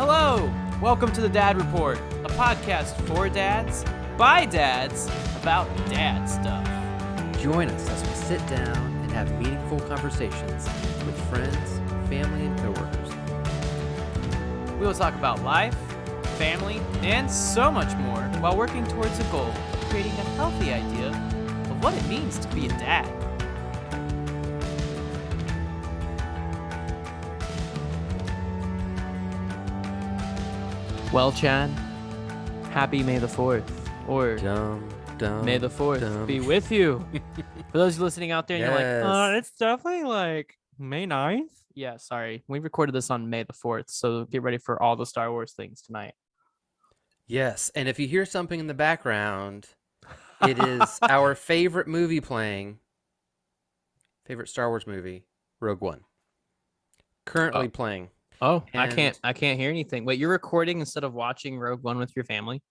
Hello! Welcome to the Dad Report, a podcast for dads, by dads, about dad stuff. Join us as we sit down and have meaningful conversations with friends, family, and coworkers. We will talk about life, family, and so much more while working towards a goal of creating a healthy idea of what it means to be a dad. Well, Chad, happy May the 4th, or May the 4th be with you. For those listening out there, and you're like, it's definitely like May 9th. Yeah, sorry. We recorded this on May the 4th, so get ready for all the Star Wars things tonight. Yes, and if you hear something in the background, it is our favorite movie playing. Favorite Star Wars movie, Rogue One. Currently playing. Oh, and I can't hear anything. Wait, you're recording instead of watching Rogue One with your family?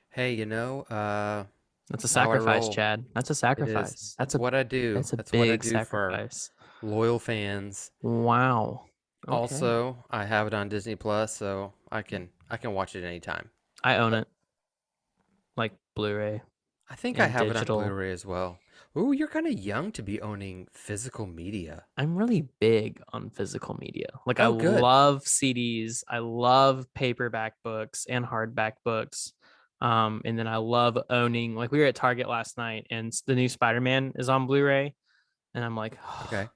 Hey, that's a sacrifice, Chad. That's a sacrifice. That's what I do. That's big what I do sacrifice for loyal fans. Wow. Okay. Also, I have it on Disney Plus, so I can watch it anytime. I own it, like Blu-ray. I think I have digital. It on Blu-ray as well. Ooh, you're kind of young to be owning physical media. I'm really big on physical media. Like, I love CDs. I love paperback books and hardback books. And then I love owning, like, we were at Target last night and the new Spider-Man is on Blu-ray. And I'm like, okay,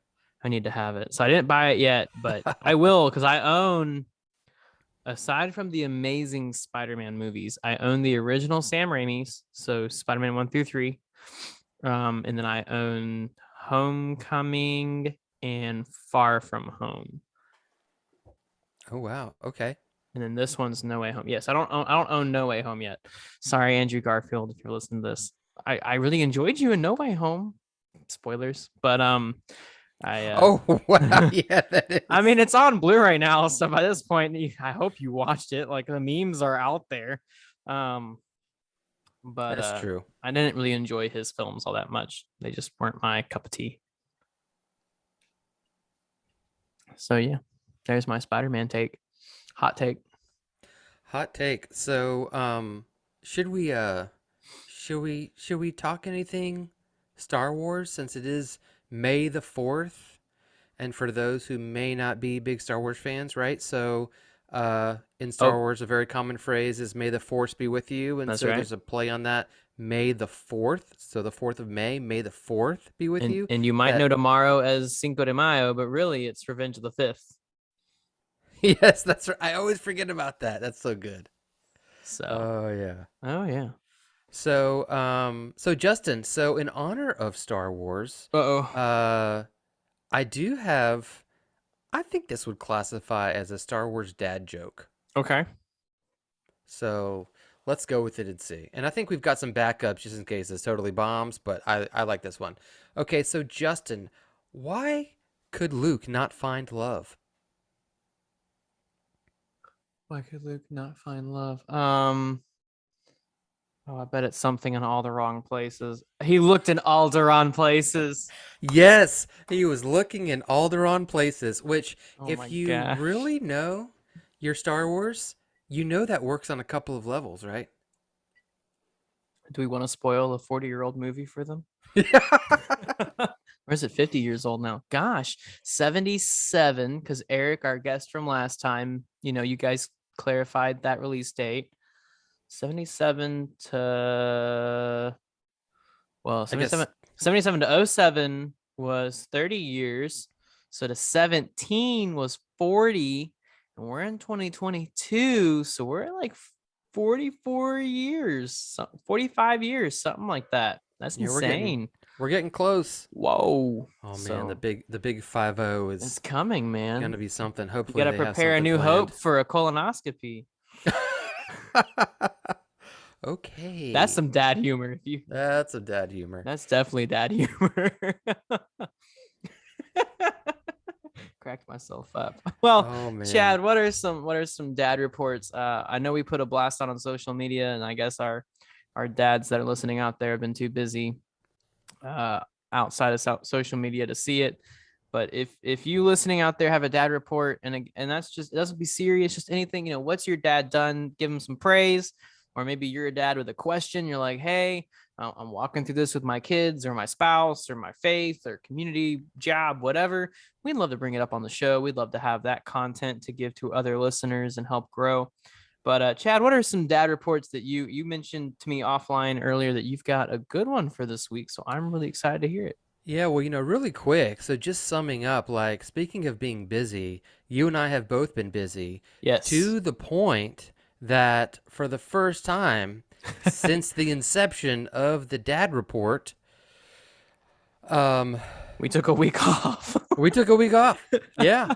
I need to have it. So I didn't buy it yet, but I will, because I own, aside from the amazing Spider-Man movies, I own the original Sam Raimi's. So Spider-Man 1 through 3. And then I own Homecoming and Far From Home. Oh wow! Okay. And then this one's No Way Home. Yes, I don't own No Way Home yet. Sorry, Andrew Garfield, if you're listening to this. I really enjoyed you in No Way Home. Spoilers, but oh wow, yeah, that is. I mean, it's on Blu-ray now, so by this point, I hope you watched it. Like, the memes are out there. But that's true. I didn't really enjoy his films all that much. They just weren't my cup of tea. So yeah, there's my Spider-Man take. Hot take. So, should we talk anything Star Wars, since it is May the 4th, and for those who may not be big Star Wars fans, right? So, in Star Wars, a very common phrase is "May the Force be with you," and so there's a play on that. May the 4th, so the 4th of May. May the 4th be with you. And you might know tomorrow as Cinco de Mayo, but really it's Revenge of the 5th. Yes, that's right. I always forget about that. That's so good. So. Oh yeah. So, so Justin. So in honor of Star Wars, I do have. I think this would classify as a Star Wars dad joke. Okay. So let's go with it and see. And I think we've got some backups just in case this totally bombs, but I like this one. Okay, so Justin, why could Luke not find love? Why could Luke not find love? I bet it's something in all the wrong places. He looked in Alderaan places. Yes, he was looking in Alderaan places, which if you really know your Star Wars, you know that works on a couple of levels, right? Do we want to spoil a 40-year-old movie for them? Or is it 50 years old now? Gosh, 77, because Eric, our guest from last time, you guys clarified that release date. 77 to 77 to 07 was 30 years. So to 17 was 40. And we're in 2022. So we're at like 44 years, 45 years, something like that. That's insane. We're getting close. Whoa. Oh man, the big 5-0 is it's coming, man. Gonna be something. Hopefully you gotta prepare a new hope for a colonoscopy. Okay. That's some dad humor. That's some dad humor. That's definitely dad humor. Cracked myself up. Well, Chad, what are some dad reports? I know we put a blast on social media, and I guess our dads that are listening out there have been too busy outside of social media to see it. But if you listening out there have a dad report, and that's just, it doesn't be serious, just anything, what's your dad done? Give him some praise. Or maybe you're a dad with a question. You're like, hey, I'm walking through this with my kids or my spouse or my faith or community, job, whatever. We'd love to bring it up on the show. We'd love to have that content to give to other listeners and help grow. But Chad, what are some dad reports that you mentioned to me offline earlier that you've got a good one for this week? So I'm really excited to hear it. Yeah, well, really quick. So just summing up, like speaking of being busy, you and I have both been busy Yes. to the point that for the first time since the inception of the Dad Report, um, We took a week off. we took a week off. Yeah.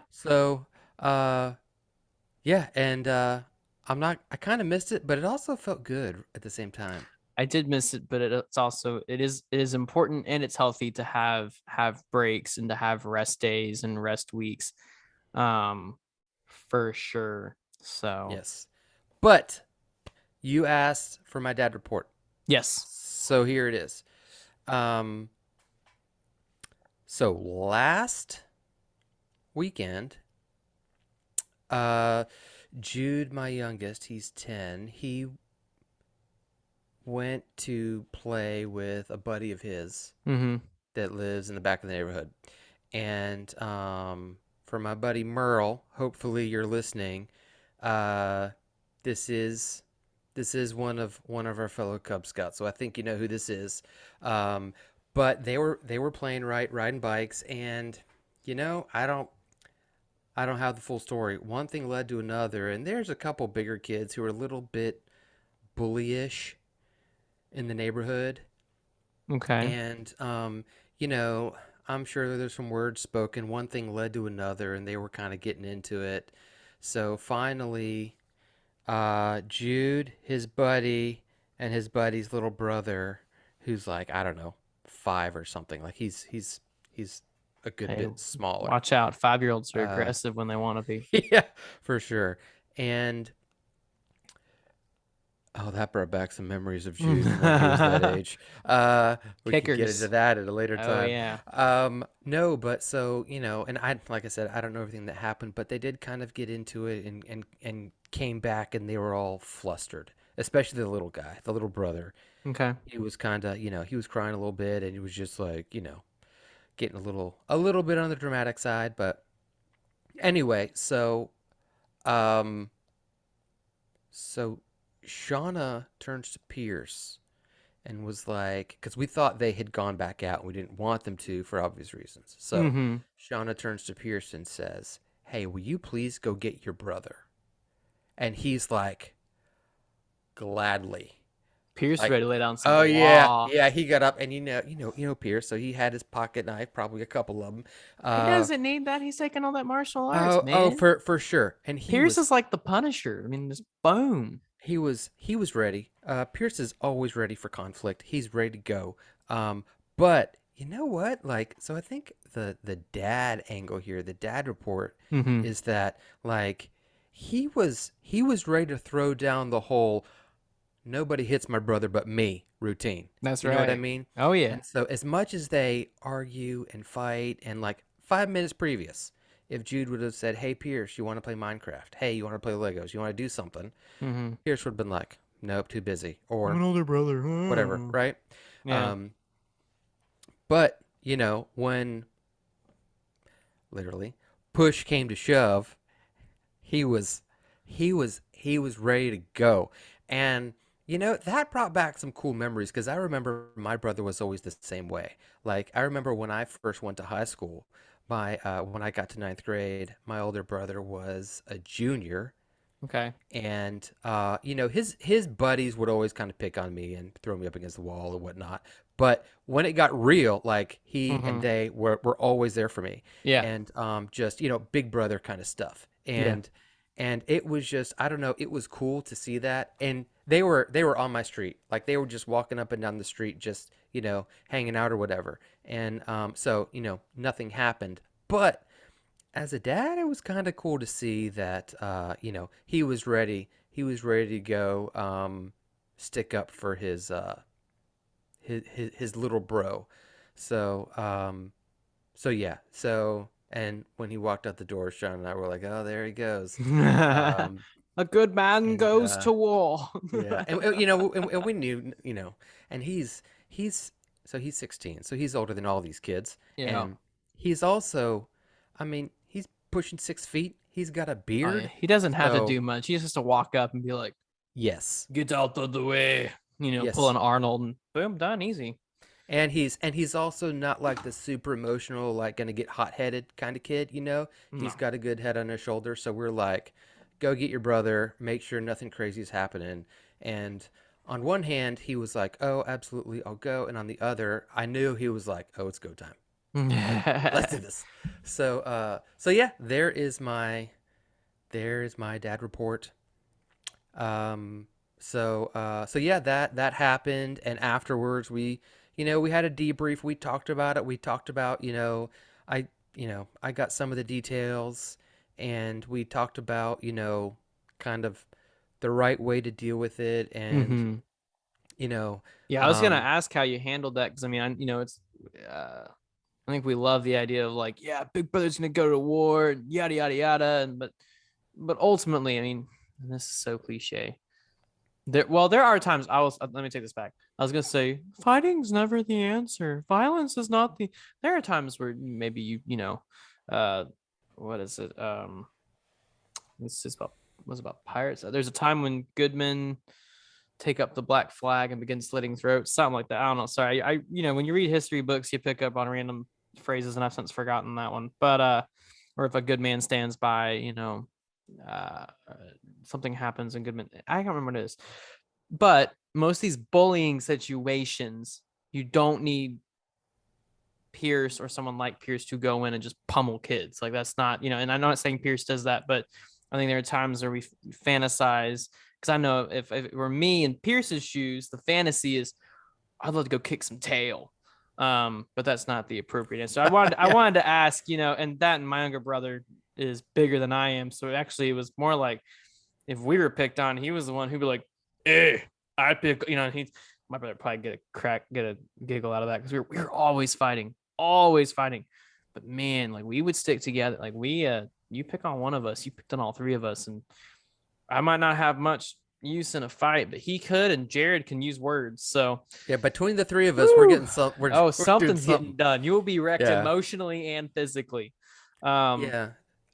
So, uh, yeah, and I kind of missed it, but it also felt good at the same time. I did miss it, but it's also, it is important and it's healthy to have breaks and to have rest days and rest weeks, um, for sure. So Yes. But you asked for my Dad Report. yes. So here it is. Um, so last weekend, uh, Jude, my youngest, he's 10. He went to play with a buddy of his Mm-hmm. that lives in the back of the neighborhood. And for my buddy Merle, hopefully you're listening. Uh, this is one of our fellow Cub Scouts, so I think you know who this is. Um, but they were playing riding bikes, and I don't have the full story. One thing led to another, and there's a couple bigger kids who are a little bit bullyish in the neighborhood. Okay. And I'm sure there's some words spoken. One thing led to another, and they were kind of getting into it. So finally, Jude, his buddy, and his buddy's little brother, who's like, I don't know, 5 or something. Like he's a good Hey, bit smaller. watch out. 5-year-olds are Uh, aggressive when they want to be. yeah, for sure. And oh, that brought back some memories of Jude when he was that age. We could get into Kickers. that at a later Oh time. yeah. No, but so, and like I said, I don't know everything that happened, but they did kind of get into it and came back and they were all flustered, especially the little guy, the little brother. Okay. He was kind of, he was crying a little bit and he was just like, getting a little bit on the dramatic side. But anyway, um, so Shauna turns to Pierce and was like, because we thought they had gone back out and we didn't want them to for obvious reasons. So Mm-hmm. Shauna turns to Pierce and says, "Hey, will you please go get your brother?" And he's like, "Gladly." Pierce Like, ready to lay down some oh yeah, law. yeah. He got up and Pierce. So he had his pocket knife, probably a couple of them. He Uh, doesn't need that. He's taking all that martial arts, oh, man. for sure. And Pierce is like the Punisher. I mean, just boom. he was ready. Pierce is always ready for conflict. He's ready to go. But you know what? Like, so I think the dad angle here, the dad report, Mm-hmm. is that like he was ready to throw down the whole "nobody hits my brother but me" routine. That's You know what I right. mean? Oh yeah. And so as much as they argue and fight, and like 5 minutes previous, if Jude would have said, "Hey Pierce, you want to play Minecraft? Hey, you want to play Legos? You want to do something?" Mm-hmm. Pierce would have been like, "Nope, too busy," I'm an or older brother. whatever, Oh. right? Yeah. Um, but when literally push came to shove, he was he was ready to go. And that brought back some cool memories because I remember my brother was always the same way. Like I remember when I first went to high school, my when I got to ninth grade, my older brother was a junior. Okay. And his buddies would always kind of pick on me and throw me up against the wall or whatnot. But when it got real, like he and Mm-hmm. they were always there for me, Yeah. and just big brother kind of stuff. Yeah. And it was just, I don't know, it was cool to see that. And they were on my street, like they were just walking up and down the street, just hanging out or whatever. And so nothing happened, but as a dad, it was kind of cool to see that he was ready. He was ready to go stick up for his little bro. So So yeah. So and when he walked out the door, Sean and I were like, "Oh, there he goes." Um, A good man and goes to war. yeah, and and we knew, and he's so he's 16, so he's older than all these kids, Yeah. and he's also, I mean, he's pushing 6 feet. He's got a Oh yeah. beard, He doesn't have to so do much. He just has to walk up and be like, yes, "Get out of the way." Pull yes. an Arnold and boom, done, easy. And he's also not like the super emotional, like gonna get hot headed kind of kid. He's No. got a good head on his shoulder. So we're like, go get your brother, make sure nothing crazy is happening. And on one hand, he was like, oh, absolutely, I'll go. And on the other, I knew he was like, oh, it's go time. Like, let's do this. So yeah, there is my dad report. Um, so yeah, that happened, and afterwards we had a debrief. We talked about it. We talked about, I got some of the details, and we talked about, kind of the right way to deal with it, and hmm you know, Yeah, I was gonna um, ask how you handled that because I mean, it's. I think we love the idea of like, yeah, Big Brother's gonna go to war, yada yada yada, and but ultimately, I mean, and this is so cliche. There are times I was. Let me take this back. I was gonna say fighting's never the answer. Violence is not the. There are times where maybe uh, what is it? This is about was about pirates. There's a time when Goodman take up the black flag and begin slitting throats, something like that. I don't know. Sorry, when you read history books, you pick up on random phrases, and I've since forgotten that one. But or if a good man stands by, uh, something happens and Goodman, I can't remember what it is. But most of these bullying situations, you don't need Pierce or someone like Pierce to go in and just pummel kids. Like that's not, and I'm not saying Pierce does that, but I think there are times where we fantasize because I know if it were me in Pierce's shoes, the fantasy is I'd love to go kick some tail. But that's not the appropriate answer. I yeah. wanted to ask, and my younger brother is bigger than I am. So actually it was more like if we were picked on, he was the one who'd be like, "Hey, I pick," my brother probably get a giggle out of that because we were always fighting. But man, like we would stick together. Like you pick on one of us, you picked on all three of us, and I might not have much use in a fight, but he could, and Jared can use words. So, Yeah, between the three of us, we're woo, getting some. We're oh, we're doing something's getting something. done. You will be wrecked Yeah, emotionally and physically. Um, yeah.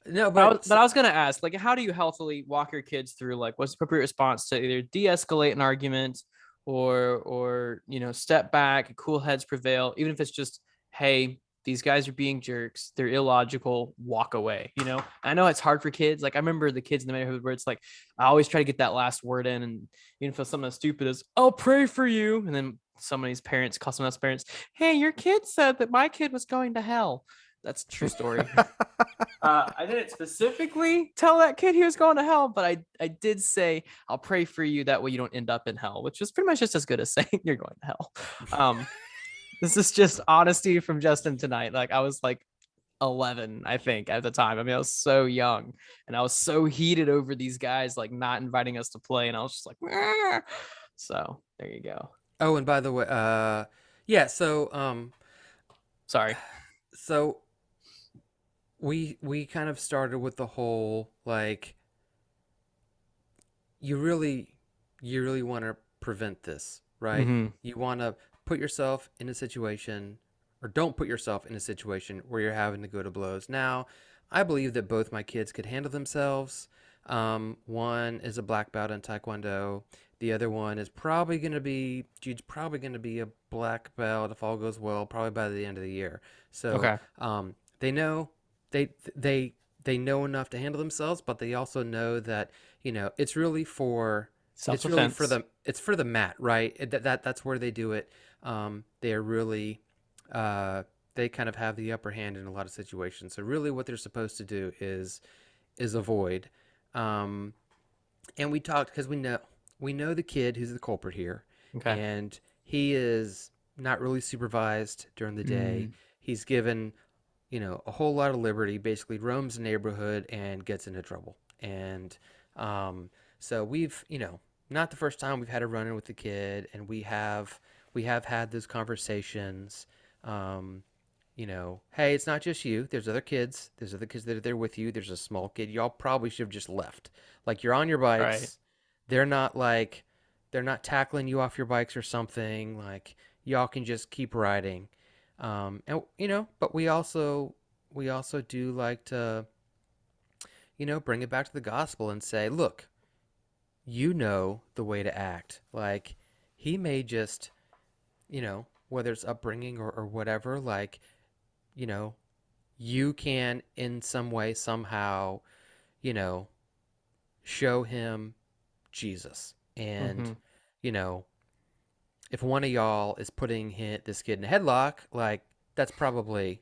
No, but I was, but but I was gonna ask, like, how do you healthily walk your kids through, like, what's the appropriate response to either de-escalate an argument or step back, cool heads prevail, even if it's just, hey, these guys are being jerks, they're illogical, walk away. I know it's hard for kids. Like I remember the kids in the neighborhood where it's like I always try to get that last word in, and even if it's something as stupid as "I'll pray for you," and then somebody's parents call someone else's parents, "Hey, your kid said that my kid was going to hell." That's a true story. I didn't specifically tell that kid he was going to hell, but I did say I'll pray for you that way you don't end up in hell, which was pretty much just as good as saying you're going to hell. Um, this is just honesty from Justin tonight. Like I was like 11, I think, at the time. I mean, I was so young and I was so heated over these guys like not inviting us to play, and I was just like, "Argh." So there you go. oh, and by the way, yeah. Sorry. So we kind of started with the whole like you really you really want to prevent this, right? Mm-hmm. You want to put yourself in a situation or don't put yourself in a situation where you're having to go to blows. Now, I believe that both my kids could handle themselves. One is a black belt in Taekwondo. The other one is she's probably going to be a black belt if all goes well, probably by the end of the year. So Okay. they know they they they know enough to handle themselves, but they also know that it's really for Self-defense. the mat, right? That's where they do it. They're really uh, they kind of have the upper hand in a lot of situations. So really, what they're supposed to do is avoid. Um, and we talked because we know the kid who's the culprit here, Okay. and he is not really supervised during the day. Mm. He's given a whole lot of liberty, basically roams the neighborhood and gets into trouble. And um, so we've, not the first time we've had a run-in with the kid, and we have had those conversations. Um, hey, it's not just you. There's other kids. There's other kids that are there with you. There's a small kid. Y'all probably should have just left. Like, you're on your Right. bikes. They're not like, they're not tackling you off your bikes or something. Like, y'all can just keep riding. And but we also do like to, bring it back to the gospel and say, look, the way to act. Like, he may just, whether it's upbringing or whatever, like, you know, you can in some way, somehow, you know, show him Jesus. And, Mm-hmm. you know, if one of y'all is putting this kid in a headlock, like, that's probably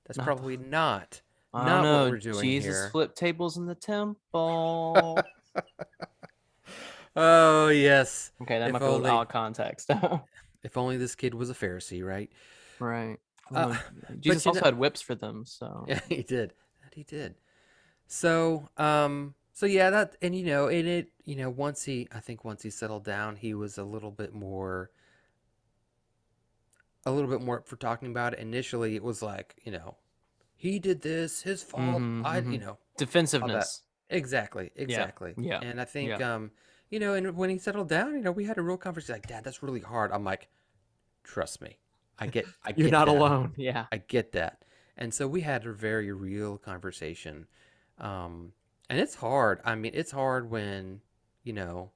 that's Not the. probably not I don't not what know. we're doing Jesus here. flipped tables in the temple. Oh yes. Okay, that If might be a little only out of context. if only this kid was a Pharisee, right? Right. Uh, Well, but Jesus also had whips for them, so. yeah, he did. That he did. So yeah, that and I think once he settled down, he was a little bit more for talking about it. Initially, it was like, he did this, his fault. Mm-hmm. Mm-hmm. All that. Defensiveness. Exactly, Yeah. exactly. Yeah. And I think, Yeah. and when he settled down, we had a real conversation. Like, Dad, that's really hard. I'm like, trust me, I You're get not that. alone. Yeah. I get that. And so we had a very real conversation. Um, and it's hard. I mean, it's hard when, you know,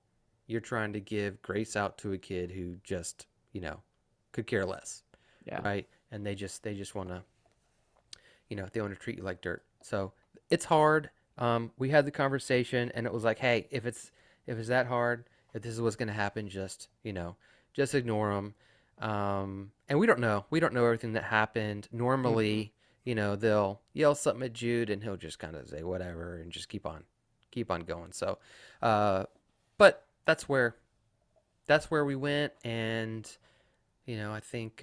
you're trying to give grace out to a kid who just, could care less, Yeah. right? And they just want to, they want to treat you like dirt. So it's hard. We had the conversation, and it was like, hey, if it's that hard, if this is what's going to happen, just ignore them. And we don't know everything that happened. Mm-hmm. Normally, they'll yell something at Jude, and he'll just kind of say whatever and just keep on going. So, but that's where we went, and I think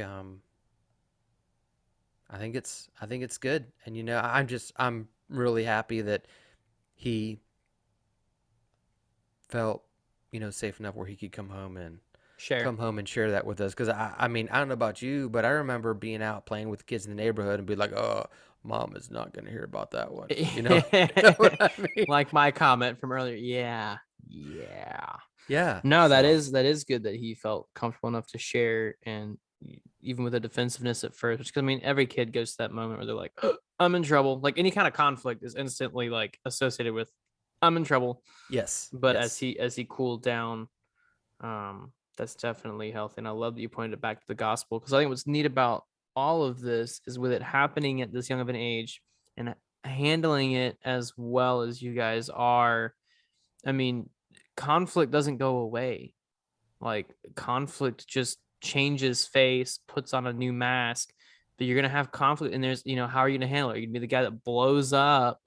it's good. And I'm really happy that he felt safe enough where he could Share. come home and share that with us. Because I mean, I don't know about you, but I remember being out playing with kids in the neighborhood and be like, oh, mom is not going to hear about that one. You know what I mean? Like my comment from earlier. Yeah. Yeah. Yeah. No, that So is good that he felt comfortable enough to share, and even with the defensiveness at first, because I mean every kid goes to that moment where they're like, I'm in trouble. Like any kind of conflict is instantly like associated with I'm in trouble. yes, But as yes, he cooled down, that's definitely healthy. And I love that you pointed it back to the gospel, because I think what's neat about all of this is with it happening at this young of an age and handling it as well as you guys are. I mean, conflict doesn't go away. Like conflict just changes face, puts on a new mask. But you're gonna have conflict, and there's, how are you gonna handle it? Are you gonna be the guy that blows up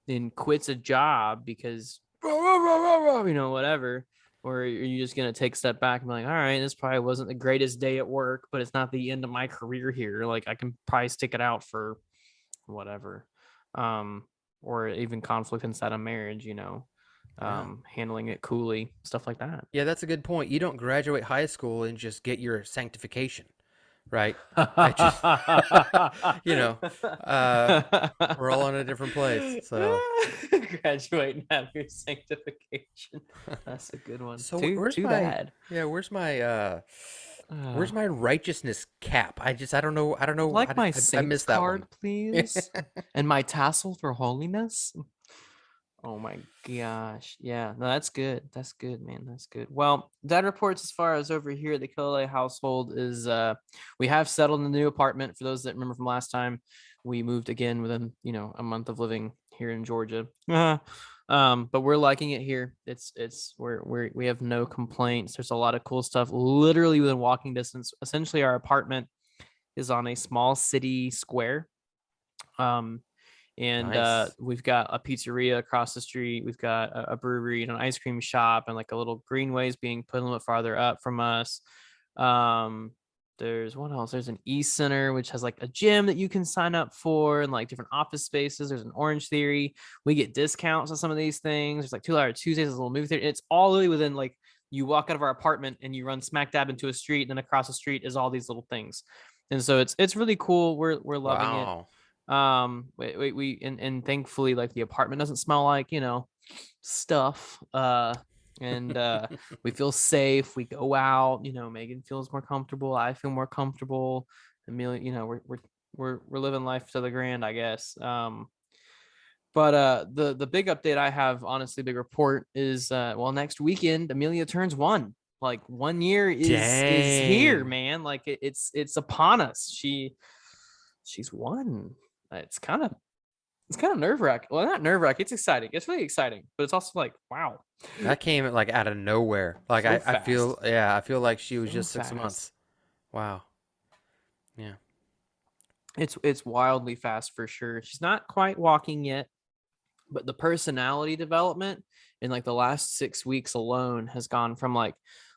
and quits a job because whatever, or are you just gonna take a step back and be like, all right, this probably wasn't the greatest day at work, but it's not the end of my career here. Like I can probably stick it out for whatever. Um, or even conflict inside a marriage, yeah. handling it coolly, stuff like that. Yeah, that's a good point. You don't graduate high school and just get your sanctification, right? I just, you know, uh, we're all in a different place. So, Graduate and have your sanctification. That's a good one. so Too where's too my, bad. yeah, Uh, where's my righteousness cap? I don't know. I don't I'd know. like my I saints missed that card, one. please, and my tassel for holiness. Oh my gosh. Yeah, no, that's good. That's good, man. That's good. Well, dad reports as far as over here at the Killalay household is we have settled in the new apartment. For those that remember from last time, we moved again within, a month of living here in Georgia. But we're liking it here. We have no complaints. There's a lot of cool stuff literally within walking distance. Essentially, our apartment is on a small city square. Um, and Nice. we've got a pizzeria across the street. We've got a brewery and an ice cream shop, and like a little greenways being put a little bit farther up from us. Um, there's what else? There's an e-center which has like a gym that you can sign up for, and like different office spaces. There's an Orange Theory. We get discounts on some of these things. There's like $2 Tuesdays, there's a little movie theater. It's all really within, like, you walk out of our apartment and you run smack dab into a street, and then across the street is all these little things. And so it's really cool. We're loving it. Wow. And thankfully, like, the apartment doesn't smell like, stuff. And we feel safe. We go out, Megan feels more comfortable. I feel more comfortable. Amelia, we're living life to the grand, I guess. But the big update I have, honestly, big report is, next weekend Amelia turns 1. Like, 1 year is here, Dang. man. Like, it's upon us. She's 1. It's kind of nerve wracking. Well, not nerve wracking. It's exciting. It's really exciting, but it's also like, wow, That came like out of nowhere. Like so I feel, fast, yeah, I feel like she was so just six fast. months. Wow. Yeah. It's wildly fast for sure. She's not quite walking yet, but the personality development in, like, the last 6 weeks alone has gone from, like,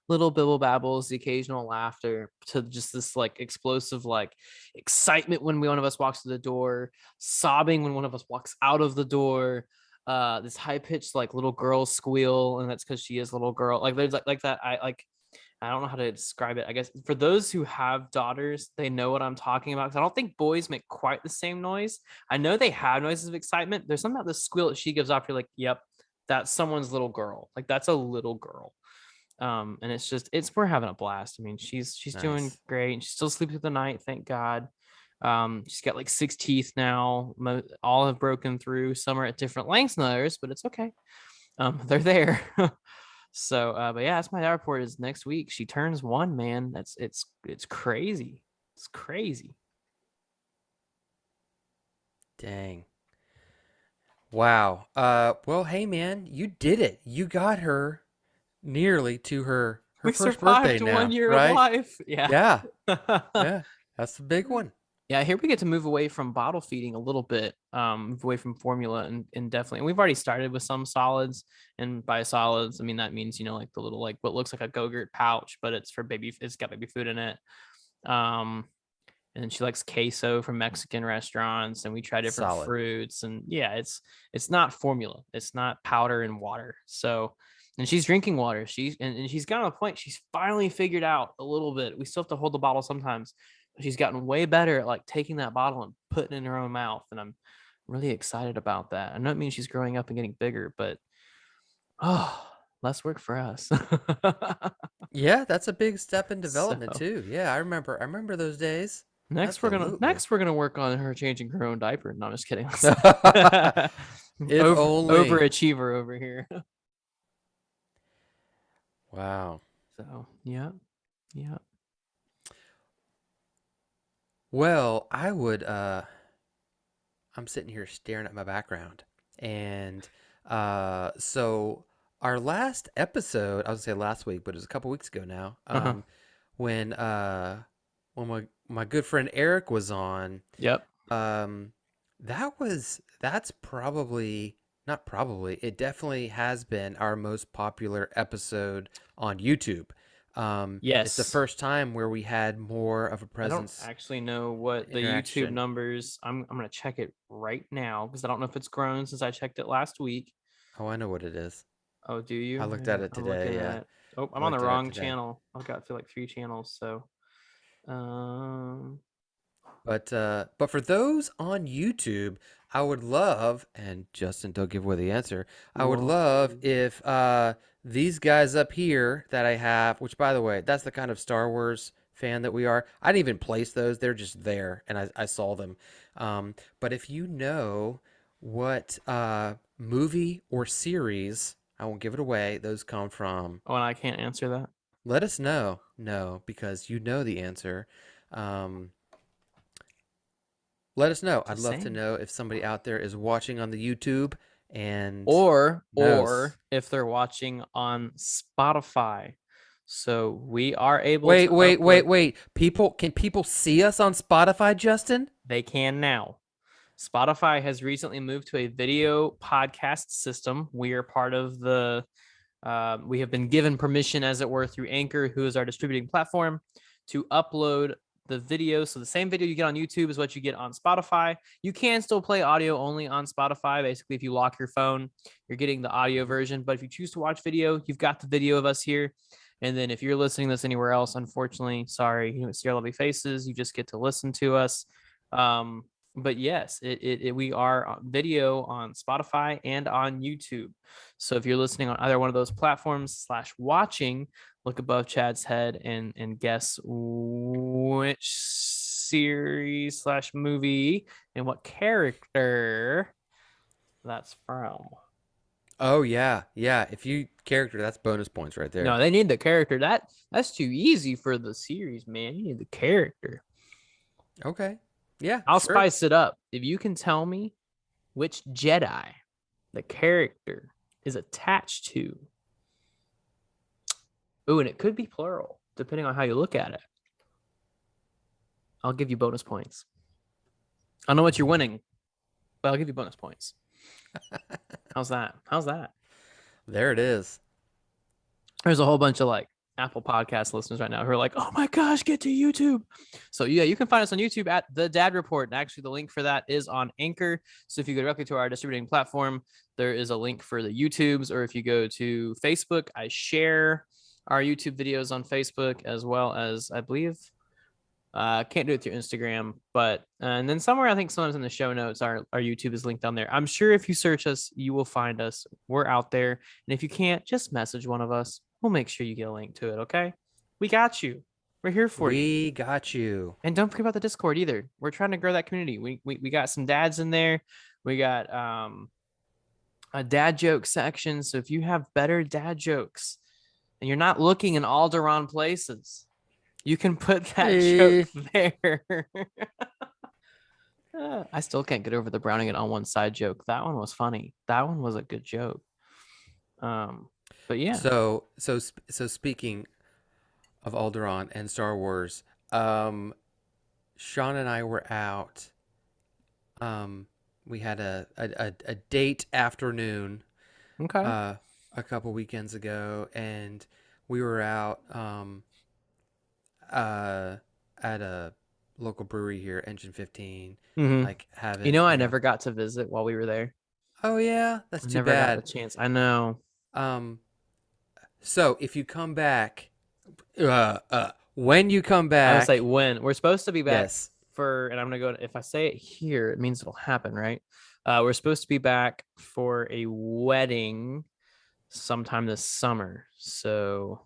little bibble babbles, the occasional laughter, to just this, like, explosive, like, excitement when one of us walks to the door, sobbing when one of us walks out of the door, this high pitched, like, little girl squeal, and that's because she is a little girl. Like, there's like that. I don't know how to describe it. I guess for those who have daughters, they know what I'm talking about, because I don't think boys make quite the same noise. I know they have noises of excitement. There's something about the squeal that she gives off. You're like, yep, that's someone's little girl. Like, that's a little girl. And we're having a blast. I mean, she's doing Nice. great. She still sleeps through the night, thank God. She's got like 6 teeth now. All have broken through. Some are at different lengths than others, but it's okay. They're there. So, but yeah, that's my report. Is next week she turns 1, man. It's crazy. It's crazy. Dang. Wow. Well, hey man, you did it. You got her nearly to her We first birthday survived one now, year of right? life. Yeah. Yeah. Yeah. That's the big one. Yeah, here we get to move away from bottle feeding a little bit, move away from formula, and definitely, and we've already started with some solids. And by solids, I mean, that means, like, the little, like, what looks like a Go-Gurt pouch, but it's for baby. It's got baby food in it. Um, and she likes queso from Mexican restaurants, and we try different Solid. fruits. And yeah, it's not formula. It's not powder and water. So, and she's drinking water. And she's gotten to a point. She's finally figured out a little bit. We still have to hold the bottle sometimes. But she's gotten way better at, like, taking that bottle and putting it in her own mouth. And I'm really excited about that. I know it means she's growing up and getting bigger, but less work for us. Yeah, that's a big step in development So too. Yeah, I remember those days. next we're gonna Absolutely. next we're gonna work on her changing her own diaper. No, I'm just kidding. If only. Overachiever over here. Wow. So yeah, yeah. Well, I'm sitting here staring at my background. And so our last episode, I was gonna say last week, but it was a couple weeks ago now. Uh-huh. When when my good friend Eric was on, Yep. um that's probably not probably, it definitely has been our most popular episode on YouTube. It's the Yes. first time where we had more of a I don't presence, actually know what the YouTube interaction. numbers. I'm gonna check it right now because I don't know if it's grown since I checked it last week. Oh, I know what it is. Oh, do I you? looked at Yeah, it I'm today. looking Yeah, at. Oh, I I'm on the looked at it wrong today. channel. I've got, I feel like, 3 channels. So, um, But for those on YouTube, I would love, and Justin, don't give away the answer. I would love whoa. if these guys up here that I have, which by the way, that's the kind of Star Wars fan that we are. I didn't even place those; they're just there, and I saw them. But if you know what movie or series, I won't give it away, those come from, Oh, and I can't answer that. let us know. No, because you know the answer. Um, Let us know. I'd Just love to saying. know if somebody out there is watching on the YouTube and Or knows. if they're watching on Spotify. So we are able Wait, to wait, wait, upload. wait. Can people see us on Spotify, Justin? They can now. Spotify has recently moved to a video podcast system. We are part of the. We have been given permission, as it were, through Anchor, who is our distributing platform, to upload the video. So the same video you get on YouTube is what you get on Spotify. You can still play audio only on Spotify. Basically, if you lock your phone, you're getting the audio Mhm. version. But if you choose to watch video, you've got the video of us here. And then if you're listening to this anywhere else, unfortunately, sorry, you know, see our lovely faces. You just get to listen to us. Um, but yes, we are on video on Spotify and on YouTube. So if you're listening on either one of those platforms / watching, look above Chad's head and guess which series / movie and what character that's from. Oh yeah, yeah. If you character, that's bonus points right No, there. they need the character. That's too easy for the series, man. You need the character. Okay. Yeah, I'll sure. spice it up. If you can tell me which Jedi the character is attached to. Ooh, and it could be plural, depending on how you look at it. I'll give you bonus points. I know what you're winning, but I'll give you bonus points. How's that? How's that? There it is. There's a whole bunch of like Apple Podcast listeners right now who are like, "Oh my gosh, get to YouTube!" So yeah, you can find us on YouTube at The Dad Report, and actually the link for that is on Anchor. So if you go directly to our distributing platform, there is a link for the YouTubes, or if you go to Facebook, I share our YouTube videos on Facebook as well as I believe can't do it through Instagram, but and then somewhere I think sometimes in the show notes our YouTube is linked on there. I'm sure if you search us, you will find us. We're out there, and if you can't, just message one of us. We'll make sure you get a link to it. Okay, we got you. We're here for you. We got you. And don't forget about the Discord either. We're trying to grow that community. We got some dads in there. We got a dad joke section. So if you have better dad jokes and you're not looking in Alderaan places, you can put that joke there. I still can't get over the browning it on one side joke. That one was funny. That one was a good joke. But yeah. So speaking of Alderaan and Star Wars, Sean and I were out. We had a date afternoon Okay. a couple weekends ago, and we were out uh, at a local brewery here, Engine 15, Mm-hmm. like You having, know, I never got to visit while we were there. oh yeah, that's I too never got the bad. chance. I know. Um, so if you come back, when you come I was like, back, when we're supposed to be back yes, for, and I'm gonna go. If I say it here, it means it'll happen, right? We're supposed to be back for a wedding sometime this summer. So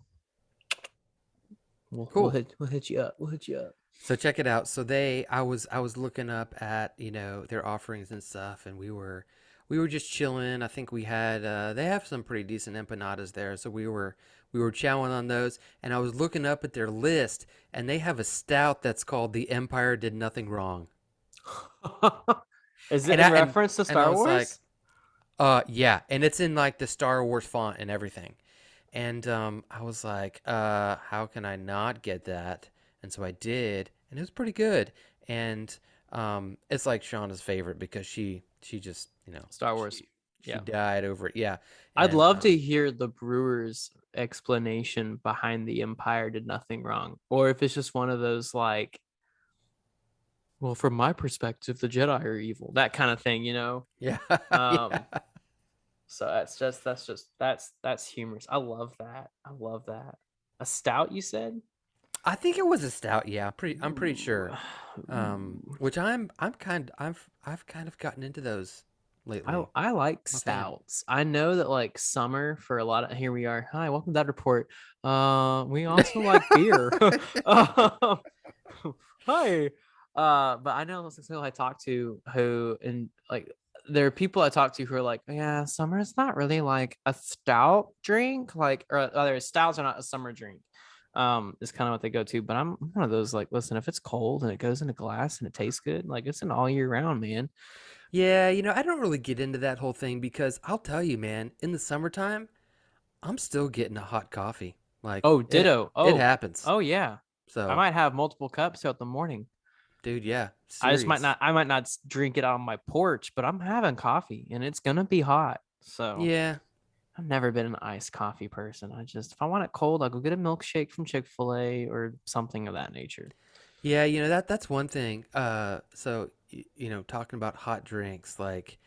cool. we'll hit you up. We'll hit you up. So check it out. So I was looking up at, you know, their offerings and stuff, and we were just chilling. I think we had they have some pretty decent empanadas there, so we were chowing on those. And I was looking up at their list, and they have a stout that's called "The Empire Did Nothing Wrong." Is it in reference to And I Star was like, Wars? yeah, and it's in like the Star Wars font and everything. And I was like, how can I not get that? And so I did, and it was pretty good. And it's like Shauna's favorite because she just, you know, Star Wars. she Yeah. died over it. Yeah. I'd And love to hear the brewer's explanation behind the Empire did nothing wrong. Or if it's just one of those like, well, from my perspective, the Jedi are evil, that kind of thing, you know? yeah, yeah. Um, so that's humorous. I love that. I love that. A stout, you said? I think it was a stout. Yeah, I'm pretty Ooh. sure. Which I've kind of gotten into those lately. I like I'm a fan. stouts. I know that like summer for a lot of here we are. Hi, welcome to that report. We also like beer. Um, Hi. But I know those people I talk to who and like there are people I talk to who are like, yeah, summer is not really like a stout drink, like or other stouts are not a summer drink. Is kind of what they go to. But I'm one of those like, listen, if it's cold and it goes in a glass and it tastes good, like it's an all year round, man. Yeah, you know, I don't really get into that whole thing because I'll tell you, man, in the summertime, I'm still getting a hot coffee. Like Oh, ditto. it Oh, happens. oh yeah. I So, might have multiple cups throughout the morning. dude, yeah, I just serious. I might not drink it on my porch, but I'm having coffee and it's gonna be hot. So Yeah. I've never been an iced coffee person. I just, if I want it cold, I'll go get a milkshake from Chick-fil-A or something of that nature. Yeah, you know, that's one thing. So you know, talking about hot drinks, like,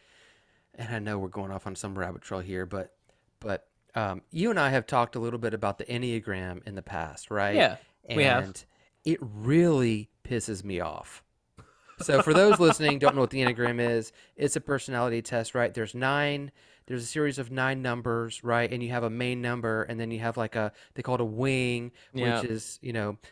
and I know we're going off on some rabbit trail here, but You and I have talked a little bit about the Enneagram in the past, right? Yeah, we have. And it really pisses me off. So for those listening, don't know what the Enneagram is, it's a personality test, right? There's a series of 9 numbers, right? And you have a main number, and then you have like they call it a wing, which Yeah. is,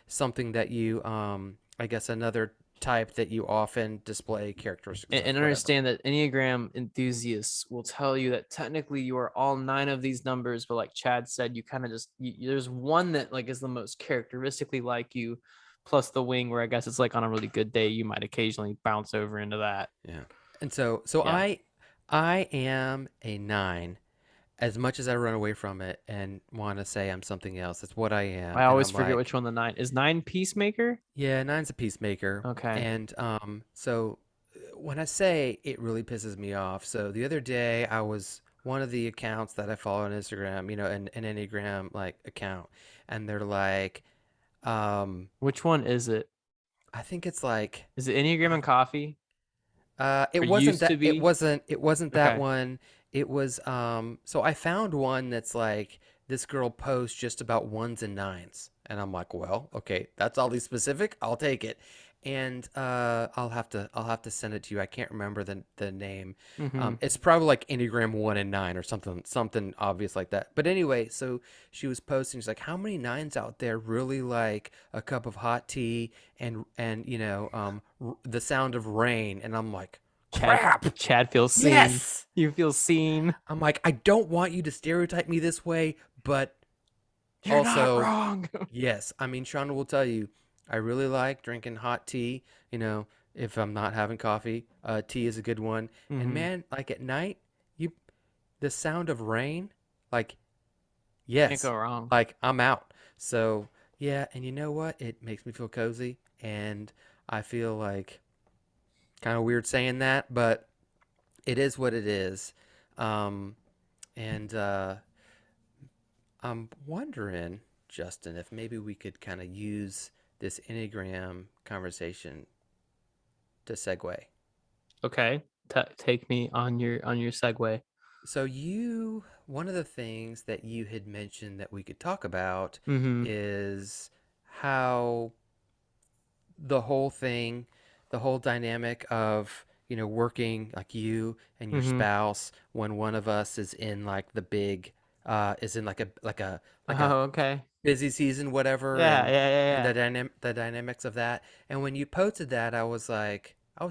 something that you, I guess another type that you often display characteristics of, And whatever. understand that Enneagram enthusiasts will tell you that technically you are all 9 of these numbers, but like Chad said, you kind of there's one that like is the most characteristically like you, plus the wing, where I guess it's like on a really good day, you might occasionally bounce over into that. Yeah. And so Yeah. I am a 9. As much as I run away from it and want to say I'm something else, it's what I am. I And always I'm forget which like, one the nine is. Nine Peacemaker. yeah, nine's a peacemaker. Okay. And so when I say it really pisses me off, so the other day I was one of the accounts that I follow on Instagram, an Enneagram like account, and they're like, um, Which one is it? I think it's like, Is it Enneagram and coffee? it Or wasn't used to that be? it wasn't that Okay. one. It was so I found one that's like this girl posts just about ones and nines. And I'm like, well, okay, that's oddly specific. I'll take it. And I'll have to send it to you. I can't remember the name. Mm-hmm. It's probably like Enneagram 1 and 9 or something obvious like that. But anyway, so she was posting, she's like, how many nines out there really like a cup of hot tea and the sound of rain? And I'm like, Chad. crap. Chad feels seen. Yes. You feel seen. I'm like, I don't want you to stereotype me this way, but You're not also, wrong. yes. I mean, Shauna will tell you, I really like drinking hot tea. You know, if I'm not having coffee, tea is a good one. And Mm-hmm. man, like at night, you the sound of rain, like Can't yes, go wrong. like I'm out. So yeah, and you know what? It makes me feel cozy, and I feel like kind of weird saying that, but it is what it is. Um, and I'm wondering, Justin, if maybe we could kind of use this Enneagram conversation to segue. Okay. Take me on your segue. So one of the things that you had mentioned that we could talk about Mm-hmm. is how the whole thing, the whole dynamic of, working like you and your Mm-hmm. spouse when one of us is in like is in like a Oh, okay. busy season, whatever, Yeah, and yeah, yeah, and yeah. the dynamics of that. And when you posted that, I was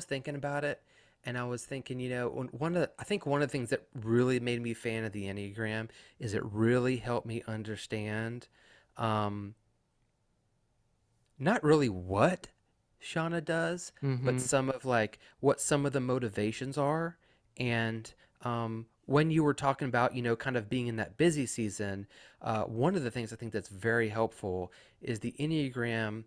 thinking about it, and I was thinking, I think one of the things that really made me a fan of the Enneagram is it really helped me understand, um, not really what Shauna does, but Mm-hmm. what some of the motivations are. And when you were talking about, kind of being in that busy season, one of the things I think that's very helpful is the Enneagram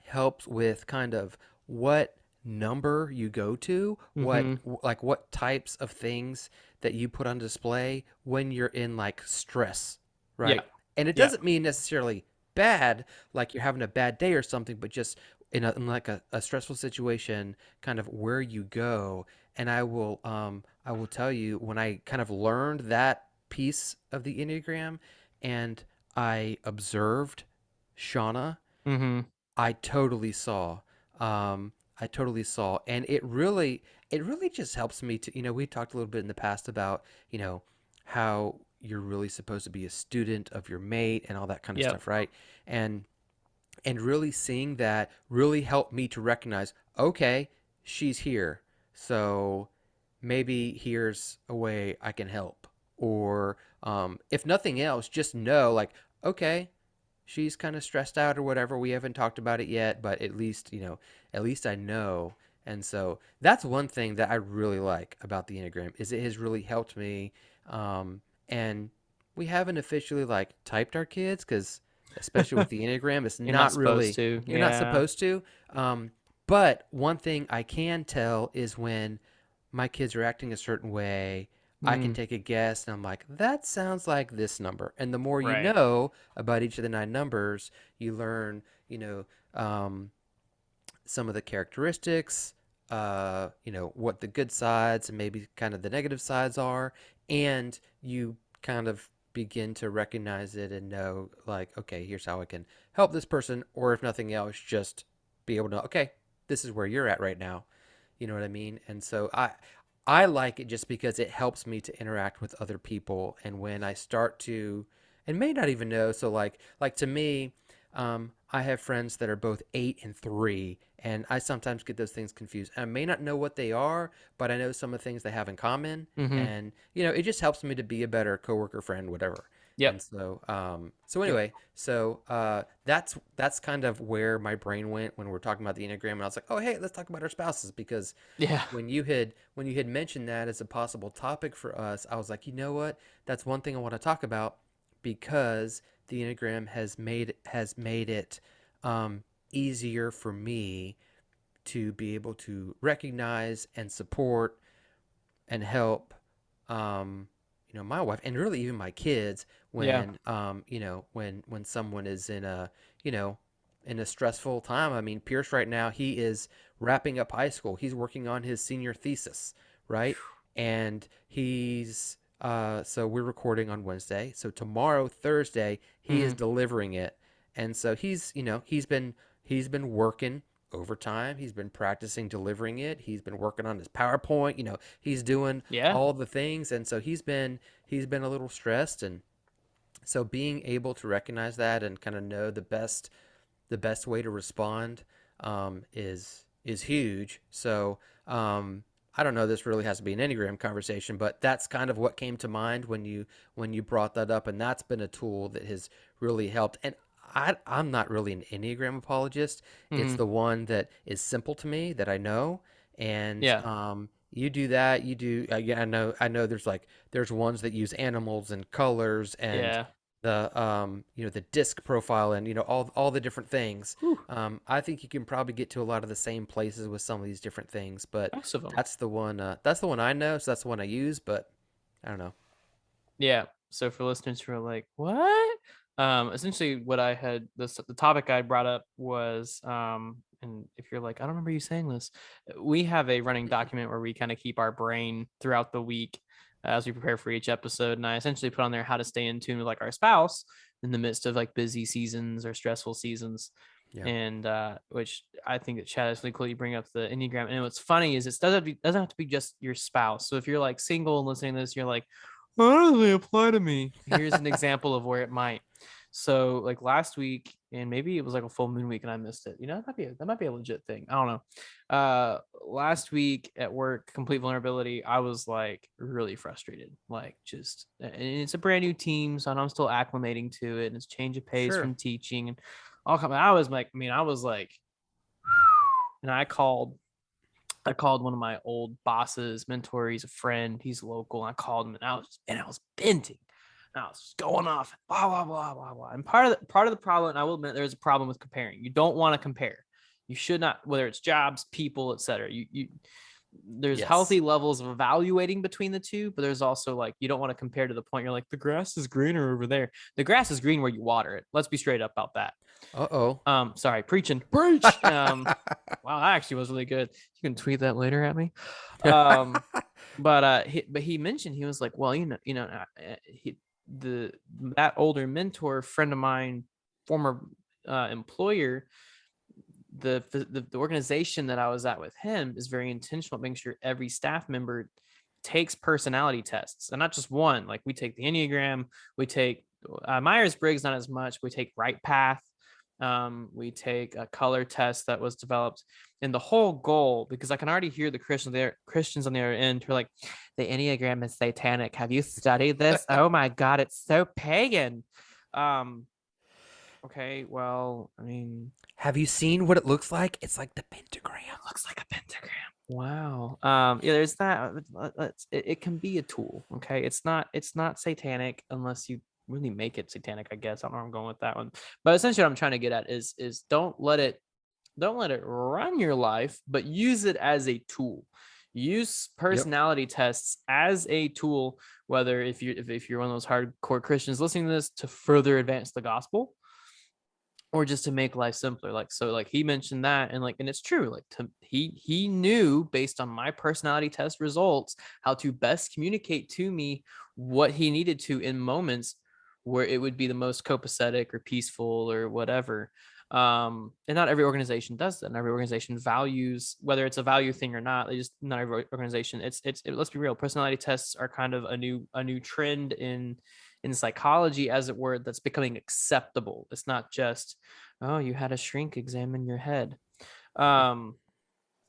helps with kind of what number you go to, Mm-hmm. what types of things that you put on display when you're in like stress, Yeah. right? And it Yeah. doesn't mean necessarily bad, like you're having a bad day or something, but just in like a stressful situation, kind of where you go. And I will tell you when I kind of learned that piece of the Enneagram and I observed Shauna, Mm-hmm. I totally saw. I totally saw, and it really just helps me to, we talked a little bit in the past about, how you're really supposed to be a student of your mate and all that kind of Yep. stuff, right? And and really seeing that really helped me to recognize, okay, she's here. So maybe here's a way I can help. Or if nothing else, just know like, okay, she's kind of stressed out or whatever. We haven't talked about it yet, but at least I know. And so that's one thing that I really like about the Enneagram is it has really helped me. And we haven't officially like typed our kids because especially with the Enneagram, it's You're not not supposed really, to. you're not Yeah. supposed to. But one thing I can tell is when my kids are acting a certain way, I can Mm. take a guess and I'm like, that sounds like this number. And the more you Right. know about each of the 9 numbers, you learn, um, some of the characteristics, what the good sides and maybe kind of the negative sides are. And you kind of begin to recognize it and know, like, okay, here's how I can help this person, or if nothing else, just be able to, okay, this is where you're at right now. You know what I mean? And so I like it just because it helps me to interact with other people. And when I start to, and may not even know, so like to me, I have friends that are both 8 and 3, and I sometimes get those things confused. I may not know what they are, but I know some of the things they have in common, Mm-hmm. and it just helps me to be a better coworker, friend, whatever. And Yep. so Yep. anyway, that's kind of where my brain went when we're talking about the Enneagram, and I was like, oh hey, let's talk about our spouses, because Yeah. when you had mentioned that as a possible topic for us, I was like, you know what? That's one thing I want to talk about, because the Enneagram has made it easier for me to be able to recognize and support and help my wife, and really even my kids, Yeah. when when someone is you know in a stressful time. I mean, Pierce right now, he is wrapping up high school. He's working on his senior thesis, right? And he's so we're recording on Wednesday. So tomorrow, Thursday, he is Mm-hmm. delivering it. And so he's been working overtime. He's been practicing delivering it. He's been working on his PowerPoint. He's doing Yeah. all the things, and so he's been a little stressed. And so being able to recognize that and kind of know the best way to respond is huge. So I don't know. This really has to be an Enneagram conversation, but that's kind of what came to mind when you brought that up, and that's been a tool that has really helped. And I'm not really an Enneagram apologist. It's Mm-hmm. the one that is simple to me, that I know. And Yeah. you do that. You do. Yeah, I know. There's ones that use animals and colors and Yeah. the disc profile, and all the different things. Whew. I think you can probably get to a lot of the same places with some of these different things, but Most of them. that's the one I know, so that's the one I use. But I don't know. Yeah. So for listeners who are like, what? Essentially what I had the topic I brought up was and if you're like, I don't remember you saying this, we have a running document where we kind of keep our brain throughout the week as we prepare for each episode. And I essentially put on there how to stay in tune with like our spouse in the midst of like busy seasons or stressful seasons. Yeah. And which I think that Chad is really cool. You bring up the Enneagram, and what's funny is it doesn't have to be just your spouse. So if you're like single and listening to this, you're like, how do they apply to me? Here's an example of where it might. So like last week, and maybe it was like a full moon week and I missed it. That might be a legit thing. I don't know. Last week at work, complete vulnerability, I was like really frustrated. Like just, and it's a brand new team, so I'm still acclimating to it, and it's change of pace Sure. from teaching and all come. I was like, and I called one of my old bosses, mentor. He's a friend. He's local. And I called him, and I was venting. And I was just going off, blah blah blah blah blah. And part of the problem, and I will admit, there's a problem with comparing. You don't want to compare. You should not, whether it's jobs, people, etc. There's Yes. healthy levels of evaluating between the two, but there's also like you don't want to compare to the point you're like the grass is greener over there. The grass is green where you water it. Let's be straight up about that. Uh-oh. Sorry, preach. Wow, that actually was really good. You can tweet that later at me. But he mentioned, he was like, well, that older mentor friend of mine, former employer, the organization that I was at with him is very intentional at making sure every staff member takes personality tests, and not just one. Like we take the Enneagram, we take Myers-Briggs, not as much. We take Right Path. We take a color test that was developed, and the whole goal, because I can already hear the Christians on the other end who are like, the Enneagram is satanic. Have you studied this? Oh my God, it's so pagan. Um, okay, well, I mean, Have you seen what it looks like? It's like the pentagram. it looks like a pentagram. Wow. Yeah, there's that. It can be a tool. Okay. It's not satanic unless you really make it satanic, I guess. I don't know where I'm going with that one. But essentially what I'm trying to get at is don't let it run your life, but use it as a tool. Use Yep. personality tests as a tool, whether if you're one of those hardcore Christians listening to this to further advance the gospel, or just to make life simpler. Like he mentioned that, and it's true. He knew based on my personality test results how to best communicate to me what he needed to in moments where it would be the most copacetic or peaceful or whatever. And not every organization does that. And every organization values, whether it's a value thing or not, they just, not every organization, let's be real. Personality tests are kind of a new trend in psychology, as it were, that's becoming acceptable. It's not just, oh, you had a shrink examine your head.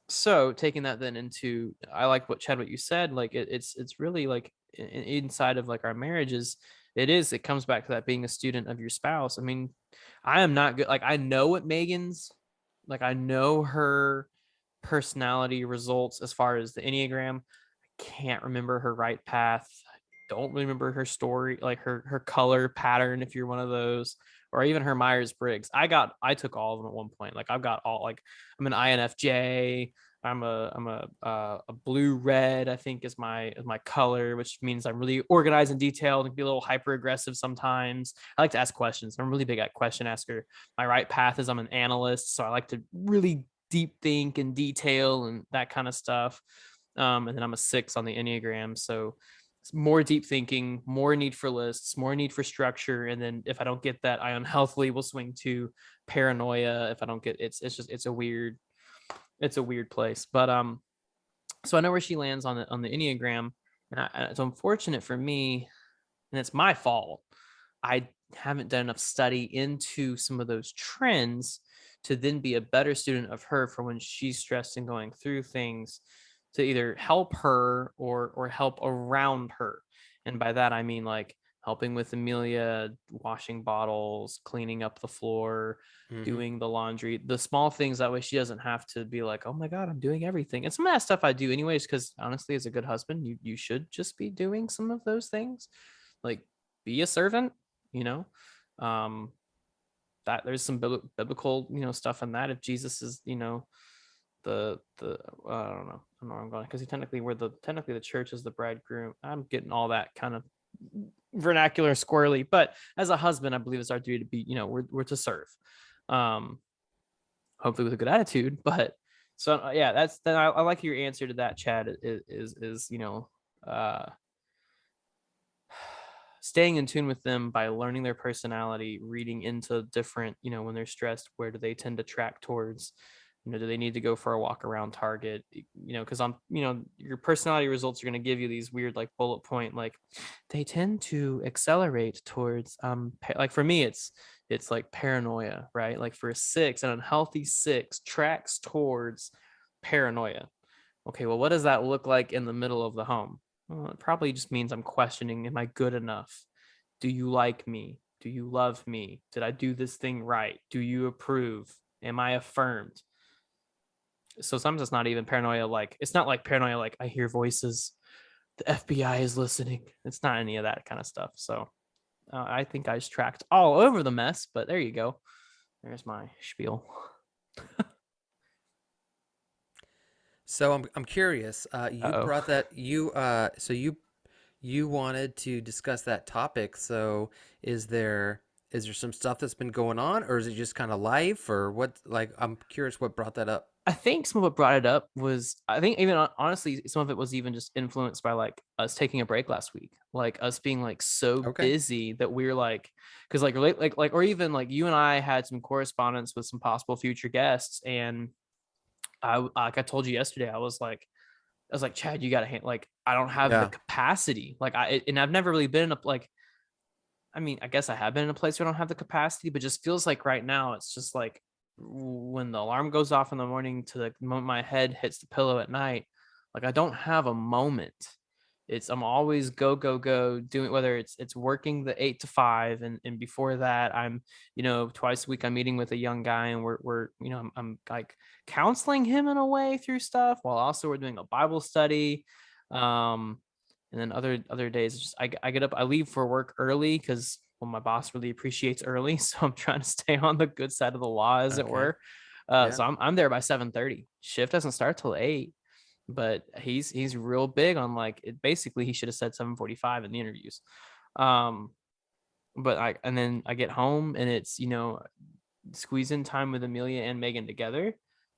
So taking that then into, I like what Chad, what you said, like it's really like inside of like our marriages, it comes back to that being a student of your spouse. I mean, I am not good. Like, I know what Megan's, like, I know her personality results as far as the Enneagram. I can't remember her right path. Don't remember her story, like her color pattern, if you're one of those, or even her Myers-Briggs. I took all of them at one point. Like, I've got all, like, I'm an INFJ. I'm a blue red, I think, is my color, which means I'm really organized and detailed and be a little hyper aggressive sometimes. I like to ask questions. I'm really big at question asker. My right path is I'm an analyst, so I like to really deep think and detail and that kind of stuff. And then I'm a 6 on the Enneagram, so it's more deep thinking, more need for lists, more need for structure. And then if I don't get that, I unhealthily will swing to paranoia. If I don't get, it's a weird place. But so I know where she lands on the Enneagram, and it's unfortunate for me, and it's my fault. I haven't done enough study into some of those trends to then be a better student of her for when she's stressed and going through things, to either help her or help around her. And by that I mean, like, helping with Amelia washing bottles, cleaning up the floor, Mm-hmm. doing the laundry, the small things, that way she doesn't have to be like, oh my god, I'm doing everything. And some of that stuff I do anyways, because honestly, as a good husband, you should just be doing some of those things, like, be a servant, you know. um that there's some biblical, stuff in that. If Jesus is, the I don't know where I'm going, because technically the church is the bridegroom. I'm getting all that kind of vernacular squirrely, but as a husband, I believe it's our duty to be, we're to serve, um hopefully with a good attitude. But so yeah, that's then I like your answer to that, Chad, is uh staying in tune with them by learning their personality, reading into different, when they're stressed, where do they tend to track towards, do they need to go for a walk around Target, because your personality results are going to give you these weird, like, bullet point, like, they tend to accelerate towards, like, for me, it's like paranoia, right? Like, for a 6, an unhealthy 6 tracks towards paranoia. Okay, well, what does that look like in the middle of the home? Well, it probably just means I'm questioning, am I good enough? Do you like me? Do you love me? Did I do this thing right? Do you approve? Am I affirmed? So sometimes it's not even paranoia. Like, it's not like paranoia, like, I hear voices, the FBI is listening. It's not any of that kind of stuff. So I think I just tracked all over the mess, but there you go. There's my spiel. So I'm curious. You Uh-oh. brought that so you wanted to discuss that topic. So is there some stuff that's been going on, or is it just kind of life, or what? Like, I'm curious what brought that up. I think some of what brought it up was, I think, even honestly, some of it was even just influenced by, like, us taking a break last week, like us being, like, so Okay. busy that we're like, because, like, relate, like, or even like you and I had some correspondence with some possible future guests, and like I told you yesterday, I was like, Chad, you gotta like, I don't have the Yeah. capacity, like, and I've never really been in a, like, I mean, I guess I have been in a place where I don't have the capacity, but just feels like right now it's just like, when the alarm goes off in the morning to the moment my head hits the pillow at night, like, I don't have a moment. I'm always go go go doing, whether it's working the 8 to 5, and before that I'm, twice a week I'm meeting with a young guy, and we're I'm like counseling him in a way through stuff, while also we're doing a Bible study. um and then other days, it's just I get up, I leave for work early, because, well, my boss really appreciates early, so I'm trying to stay on the good side of the law, as it Okay. were. Yeah. So I'm there by 7:30. Shift doesn't start till 8, but he's real big on, like, it. Basically, he should have said 7:45 in the interviews. Um, but and then I get home, and it's, squeeze in time with Amelia and Megan together,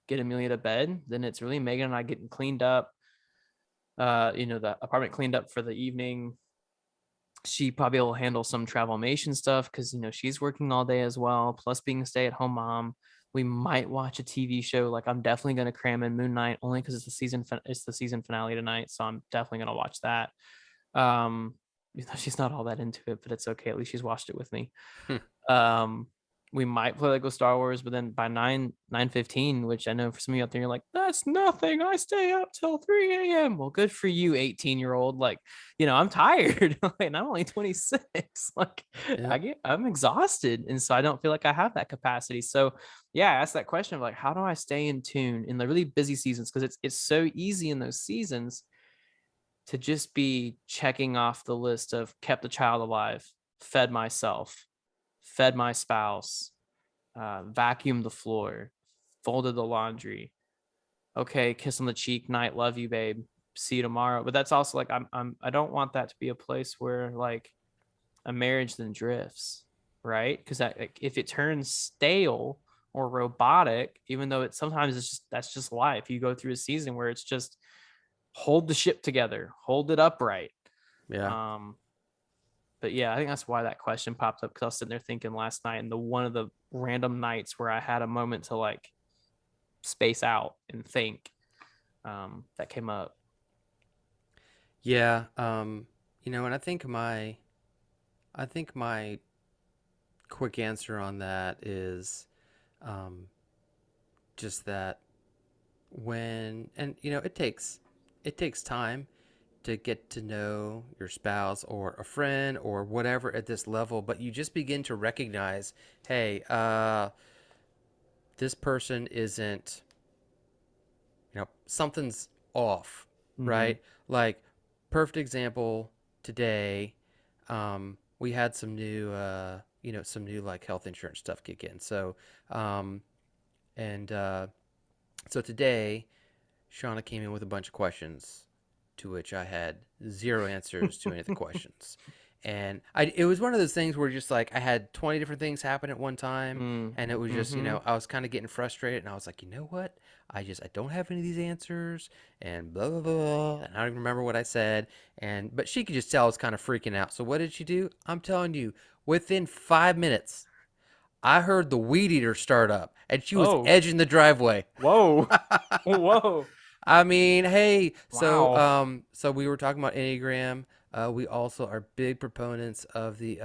get Amelia to bed. Then it's really Megan and I getting cleaned up, the apartment cleaned up for the evening, She probably will handle some Travelmation stuff because she's working all day as well, plus being a stay-at-home mom. We might watch a TV show. Like I'm definitely gonna cram in Moon Knight only because it's the season finale tonight, so I'm definitely gonna watch that. Um, she's not all that into it, but it's okay. At least she's watched it with me. Um, we might play Lego Star Wars, but then by 9:15, which I know for some of you out there, you're like, that's nothing. I stay up till 3 a.m. Well, good for you, 18-year-old. Like, I'm tired. And I'm only 26. Like, Yeah. I'm exhausted. And so I don't feel like I have that capacity. So yeah, I asked that question of like, how do I stay in tune in the really busy seasons? Because it's so easy in those seasons to just be checking off the list of kept the child alive, fed myself, fed my spouse, vacuumed the floor, folded the laundry. Okay, kiss on the cheek, night, love you, babe. See you tomorrow. But that's also like I don't want that to be a place where like a marriage then drifts, right? Because like, if it turns stale or robotic, even though sometimes that's just life. You go through a season where it's just hold the ship together, hold it upright. Yeah. Um, but yeah, I think that's why that question popped up because I was sitting there thinking last night, and the one of the random nights where I had a moment to like space out and think, that came up. Yeah. And I think my quick answer on that is um, just that it takes time to get to know your spouse or a friend or whatever at this level, but you just begin to recognize, hey, this person isn't, something's off, Mm-hmm. right? Like, perfect example today, we had some new like health insurance stuff kick in. Um, and so today, Shauna came in with a bunch of questions to which I had zero answers to any of the questions. And it was one of those things where just like I had 20 different things happen at one time. And it was just, Mm-hmm. I was kind of getting frustrated. And I was like, you know what? I don't have any of these answers and blah, blah, blah. And I don't even remember what I said. But she could just tell I was kind of freaking out. So what did she do? I'm telling you, within 5 minutes, I heard the weed eater start up and she was Oh, edging the driveway. whoa, whoa, I mean, hey, wow. so we were talking about Enneagram. We also are big proponents of the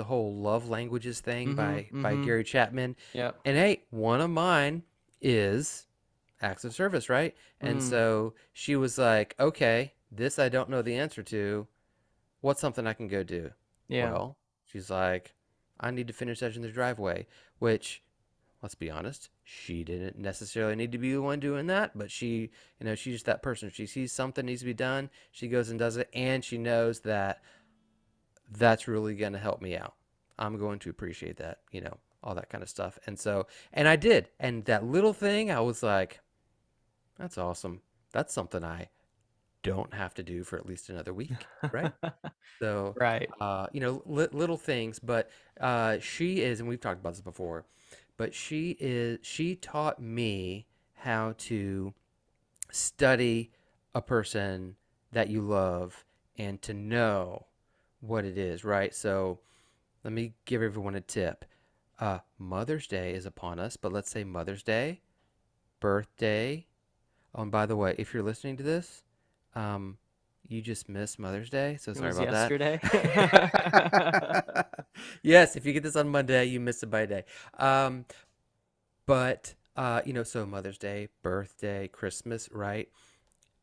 whole love languages thing Mm-hmm. by Mm-hmm. Gary Chapman. Yep. And hey, one of mine is acts of service, right? And Mm. so she was like, "Okay, this I don't know the answer to. What's something I can go do?" Yeah. Well, she's like, "I need to finish edging the driveway," which, let's be honest, she didn't necessarily need to be the one doing that, but she's just that person. She sees something needs to be done, she goes and does it, and she knows that that's really going to help me out. I'm going to appreciate that, all that kind of stuff. And I did. And that little thing, I was like, that's awesome. That's something I don't have to do for at least another week, right? So, Right. little things, but she is, and we've talked about this before, but she taught me how to study a person that you love and to know what it is, right? So let me give everyone a tip. Mother's Day is upon us, but let's say Mother's Day, birthday. Oh, and by the way, if you're listening to this, um, you just missed Mother's Day, so It sorry was about yesterday. that. Yes, if you get this on Monday, you missed it by a day. Um, but so Mother's Day, birthday, Christmas, right?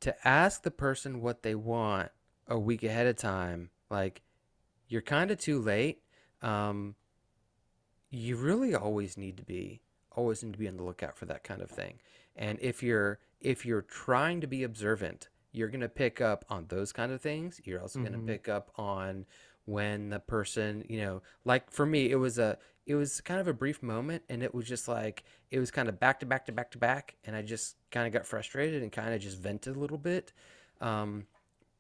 To ask the person what they want a week ahead of time, like you're kind of too late. Um, you really always need to be on the lookout for that kind of thing. And if you're trying to be observant, you're going to pick up on those kind of things. You're also going to Mm-hmm. pick up on when the person, like for me, it was kind of a brief moment, and it was just like it was kind of back to back to back to back, and I just kind of got frustrated and kind of just vented a little bit. um,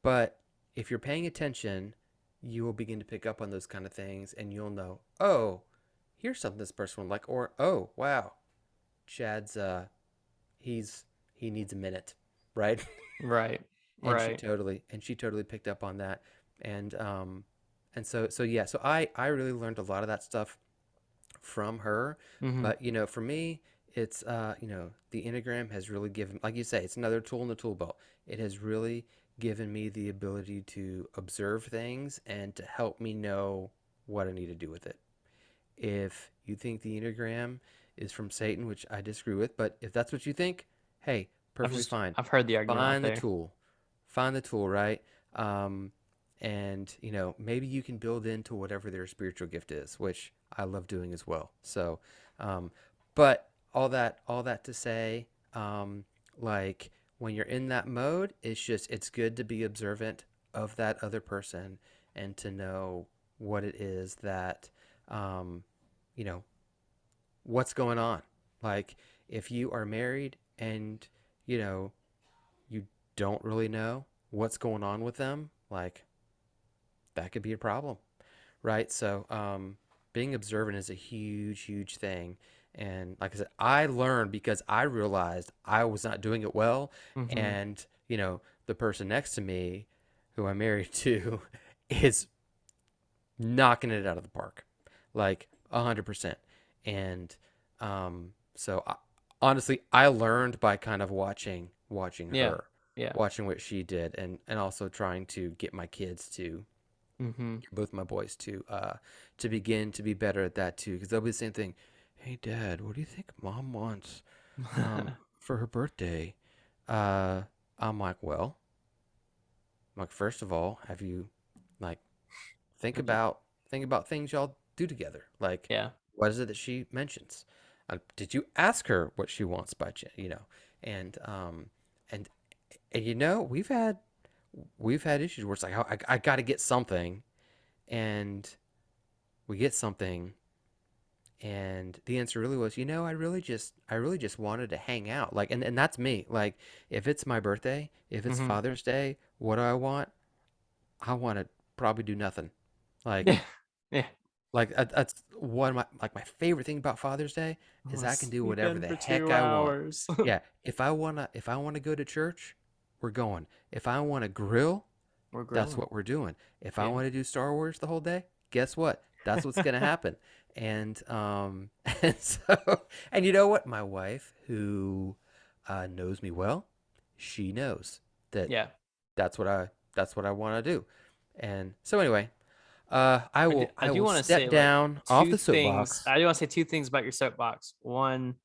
but if you're paying attention, you will begin to pick up on those kind of things, and you'll know, oh, here's something this person would like, or oh, wow, Chad's he's he needs a minute, right? Right. and she Right. totally and she totally picked up on that. And And so I really learned a lot of that stuff from her. Mm-hmm. But for me, it's the Enneagram has really given, like you say, it's another tool in the tool belt. It has really given me the ability to observe things and to help me know what I need to do with it. If you think the Enneagram is from Satan, which I disagree with, but if that's what you think, hey, perfectly fine. I've heard the argument out Find the there. tool. Find the tool, right? Um, and maybe you can build into whatever their spiritual gift is, which I love doing as well. So, um, but all that to say, like when you're in that mode, it's good to be observant of that other person and to know what it is that um, you know, what's going on. Like if you are married and, you know, you don't really know what's going on with them, like that could be a problem, right? So, being observant is a huge, huge thing. And like I said, I learned because I realized I was not doing it well. Mm-hmm. And, the person next to me who I'm married to is knocking it out of the park, like 100%. And honestly, I learned by kind of watching Yeah. her, Yeah. watching what she did, and also trying to get my kids to, Mm-hmm. both my boys to begin to be better at that too, because they'll be the same thing. Hey, Dad, what do you think Mom wants for her birthday? Uh, I'm like, well, first of all, have you like think Have you? about think about things y'all do together. Like, Yeah. what is it that she mentions? Did you ask her what she wants by chance? And and and we've had issues where it's like I got to get something, and we get something, and the answer really was, I really just wanted to hang out. Like, and that's me. Like, if it's my birthday, if it's Mm-hmm. Father's Day, what do I want? I want to probably do nothing. Like, Yeah. Yeah. that's one of my favorite thing about Father's Day I is want to I can do sleep whatever in the for heck two I want. hours. Yeah, if I wanna go to church, we're going. If I want to grill, We're that's grilling. what we're doing. If I Yeah. want to do Star Wars the whole day, guess what? That's what's gonna happen. And and so and you know what? My wife, who knows me well, she knows that Yeah. that's what I want to do. And so anyway, I I do, will I I do will want to say step like down off two the things. soapbox. I do want to say two things about your soapbox. One,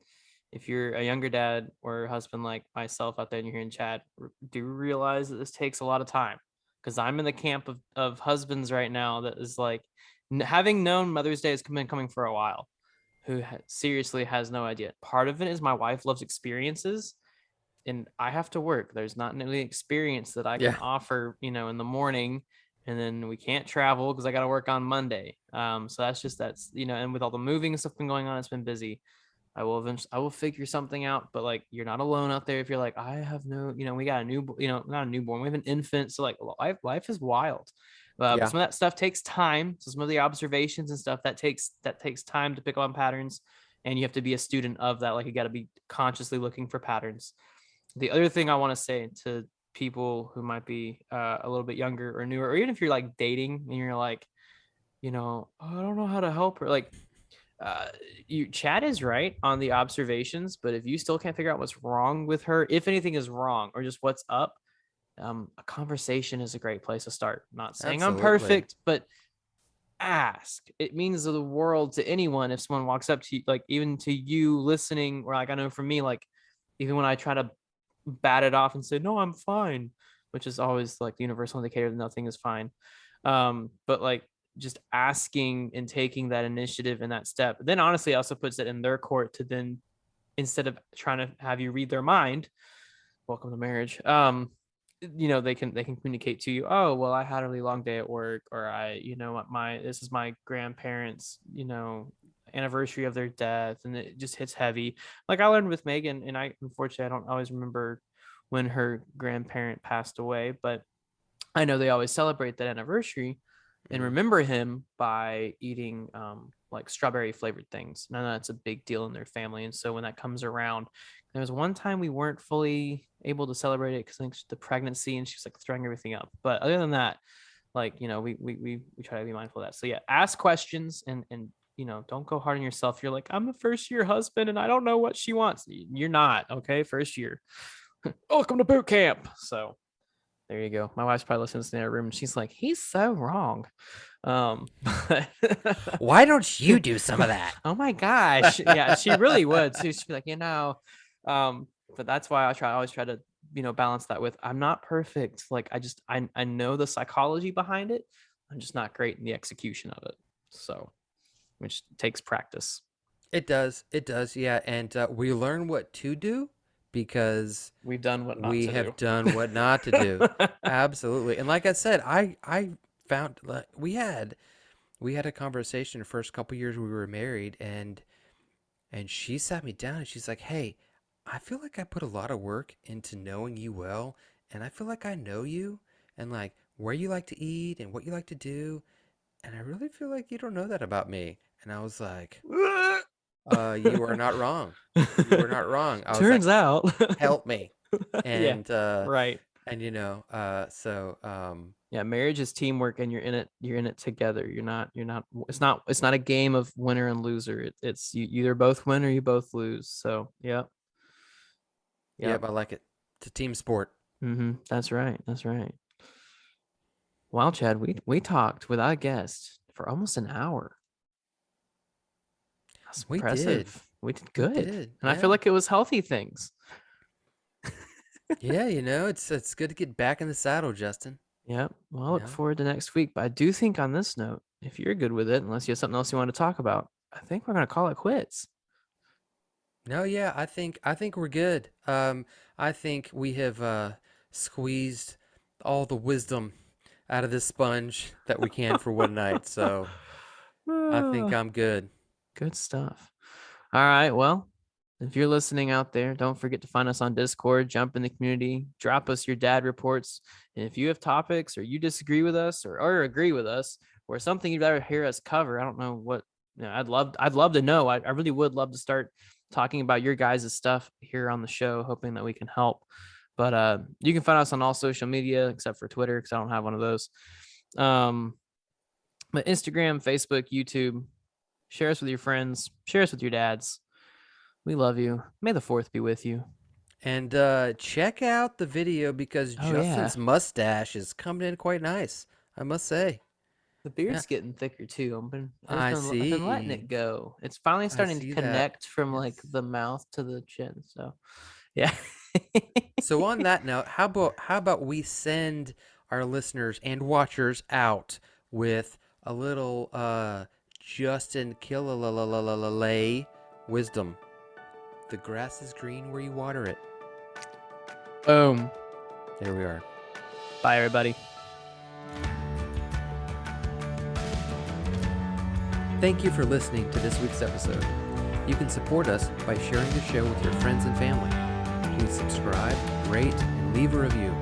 if you're a younger dad or husband like myself out there and you're hearing chat, do realize that this takes a lot of time. Because I'm in the camp of husbands right now that is like, having known Mother's Day has been coming for a while, who seriously has no idea. Part of it is my wife loves experiences, and I have to work. There's not any experience that I can Yeah, offer, in the morning, and then we can't travel because I got to work on Monday. So that's and with all the moving and stuff been going on, it's been busy. I will figure something out, but like you're not alone out there if you're like, I have no, we got a new, not a newborn, we have an infant. So like life is wild. But yeah, some of that stuff takes time. So some of the observations and stuff that takes time to pick up on patterns. And you have to be a student of that. Like you got to be consciously looking for patterns. The other thing I want to say to people who might be a little bit younger or newer, or even if you're like dating and you're like, I don't know how to help her. Like uh Chad is right on the observations, but if you still can't figure out what's wrong with her, if anything is wrong or just what's up, a conversation is a great place to start. I'm not saying I'm absolutely. perfect, but ask. It means the world to anyone if someone walks up to you, like even to you listening, or like I know for me, like even when I try to bat it off and say no, I'm fine, which is always like the universal indicator that nothing is fine. But like just asking and taking that initiative and that step, then honestly also puts it in their court to then, instead of trying to have you read their mind, welcome to marriage. They can communicate to you, oh well, I had a really long day at work, or what, my this is my grandparents anniversary of their death, and it just hits heavy. Like I learned with Megan, and I unfortunately I don't always remember when her grandparent passed away, but I know they always celebrate that anniversary and Mm. remember him by eating like strawberry flavored things. Now that's a big deal in their family, and so when that comes around, there was one time we weren't fully able to celebrate it because I think the pregnancy, and she's like throwing everything up. But other than that, Like, we try to be mindful of that. So yeah, ask questions and don't go hard on yourself. You're like, I'm a first year husband and I don't know what she wants. You're not. Okay. First year. Welcome to boot camp. So there you go. My wife's probably listening to their room. She's like, he's so wrong. Why don't you do some of that? Oh my gosh. Yeah, she really would. So she'd be like, but that's why I always try to, balance that with, I'm not perfect. Like, I know the psychology behind it. I'm just not great in the execution of it. So, which takes practice. It does. Yeah. And we learn what to do because we've done what not we to have do. done what not to do. Absolutely. And like I said, I found we had a conversation the first couple years we were married, and she sat me down and she's like, hey, I feel like I put a lot of work into knowing you well, and I feel like I know you and like where you like to eat and what you like to do, and I really feel like you don't know that about me. And I was like, you are not wrong. You were not wrong. I was Turns like, out. help me. And right. And yeah, marriage is teamwork, and you're in it together. It's not a game of winner and loser. It's you either both win or you both lose. So yeah. Yep, I like it. It's a team sport. That's right. Wow, Chad, we talked without a guest for almost an hour. That's impressive. We did good. And I feel like it was healthy things. Yeah, it's good to get back in the saddle, Justin. Yep. Well, I look forward to next week. But I do think on this note, if you're good with it, unless you have something else you want to talk about, I think we're gonna call it quits. No, yeah, I think we're good. I think we have squeezed all the wisdom out of this sponge that we can for one night. So I think I'm good. Good stuff. All right. Well, if you're listening out there, don't forget to find us on Discord, jump in the community, drop us your dad reports. And if you have topics or you disagree with us or agree with us or something you'd rather hear us cover, I don't know what, I'd love to know. I really would love to start talking about your guys' stuff here on the show, hoping that we can help. But you can find us on all social media except for Twitter, because I don't have one of those. But Instagram, Facebook, YouTube, share us with your friends, share us with your dads. We love you. May the 4th be with you. And check out the video because Justin's mustache is coming in quite nice, I must say. The beard's getting thicker too. I've been letting it go. It's finally starting to connect from like the mouth to the chin. So, yeah. So on that note, how about we send our listeners and watchers out with a little Justin Killalay wisdom. The grass is green where you water it. Boom. There we are. Bye, everybody. Thank you for listening to this week's episode. You can support us by sharing the show with your friends and family. Please subscribe, rate, and leave a review.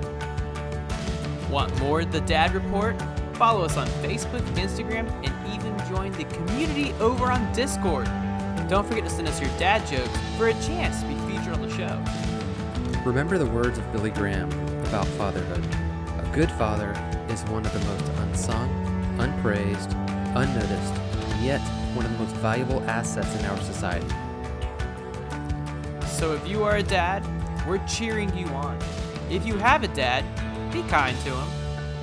Want more of The Dad Report? Follow us on Facebook, Instagram, and even join the community over on Discord. Don't forget to send us your dad jokes for a chance to be featured on the show. Remember the words of Billy Graham about fatherhood. A good father is one of the most unsung, unpraised, unnoticed, and yet one of the most valuable assets in our society. So if you are a dad, we're cheering you on. If you have a dad, be kind to him.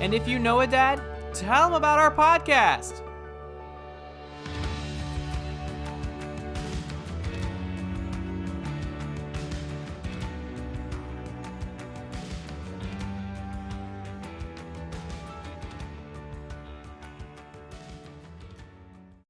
And if you know a dad, tell him about our podcast.